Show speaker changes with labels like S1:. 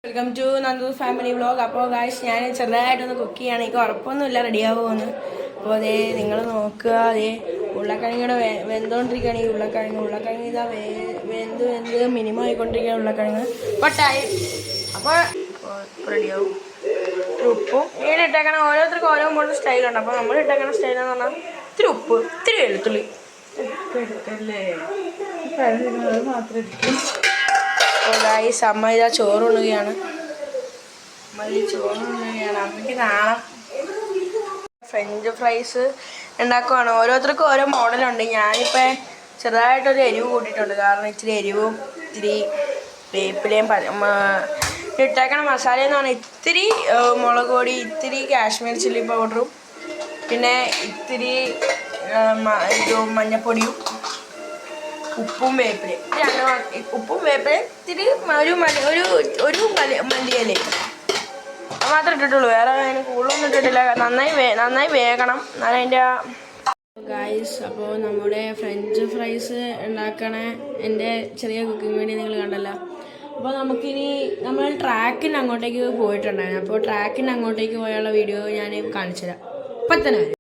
S1: Welcome to Nandu family vlog. അപ്പോൾ guys ഞാൻ ചെറുതായിട്ടൊന്ന് കുക്ക് ചെയ്യാണ്. എനിക്ക് ഉറപ്പൊന്നുമില്ല റെഡിയാവുമെന്ന്. അപ്പോൾ അതേ നിങ്ങൾ നോക്കുക, അതേ ഉരുളക്കിഴങ്ങിയുടെ വെന്തുകൊണ്ടിരിക്കുകയാണ്. ഈ ഉരുളക്കിഴങ്ങ് ഇതാ വെന്ത് മിനിമം ആയിക്കൊണ്ടിരിക്കുകയാണ് ഉരുളക്കിഴങ്ങ്. പട്ടായി അപ്പോൾ റെഡിയാവും. ഉപ്പും ഇങ്ങനെ ഇട്ടേക്കണ ഓരോരുത്തർക്കും ഓരോ മോഡൽ സ്റ്റൈലുണ്ട്. അപ്പോൾ നമ്മൾ ഇട്ടേക്കണ സ്റ്റൈലെന്ന് പറഞ്ഞാൽ ഇത്തിരി ഉപ്പ്, ഇത്തിരി വെളുത്തുള്ളി ഗായ്സ്. അമ്മ ഇതാ ചോറുണ്ണുകയാണ്. അമ്മയ്ക്ക് നാണം. ഫ്രഞ്ച് ഫ്രൈസ് ഉണ്ടാക്കുവാണ്. ഓരോരുത്തർക്കും ഓരോ മോഡലുണ്ട്. ഞാനിപ്പോൾ ചെറുതായിട്ടൊരു എരിവ് കൂട്ടിയിട്ടുണ്ട്. കാരണം ഇച്ചിരി എരിവും ഇത്തിരി വേപ്പിലയും ഇട്ടേക്കണ മസാല എന്ന് പറഞ്ഞാൽ ഇത്തിരി മുളക് പൊടി, ഇത്തിരി കാശ്മീർ ചില്ലി പൗഡറും, പിന്നെ ഇത്തിരി മഞ്ഞപ്പൊടിയും, ഉപ്പും വേപ്പിലയും. ഉപ്പും വേപ്പിലയും ഇത്തിരി ഒരു മല്ലിയിലയും അത് മാത്രമേ ഇട്ടിട്ടുള്ളൂ. വേറെ അതിന് കൂടുതലൊന്നും ഇട്ടിട്ടില്ല. നന്നായി വേകണം എന്നാലും അതിൻ്റെ ഗായ്സ്. അപ്പോൾ നമ്മുടെ ഫ്രഞ്ച് ഫ്രൈസ് ഉണ്ടാക്കണ എൻ്റെ ചെറിയ കുക്കിംഗ് വീഡിയോ നിങ്ങൾ കണ്ടല്ലോ. അപ്പോൾ നമുക്കിനി നമ്മൾ ട്രാക്കിന് അങ്ങോട്ടേക്ക് പോയിട്ടുണ്ടായിരുന്നു. അപ്പോൾ ട്രാക്കിന് അങ്ങോട്ടേക്ക് പോയുള്ള വീഡിയോ ഞാൻ കാണിച്ചു തരാം. ഇപ്പം തന്നെ വരും.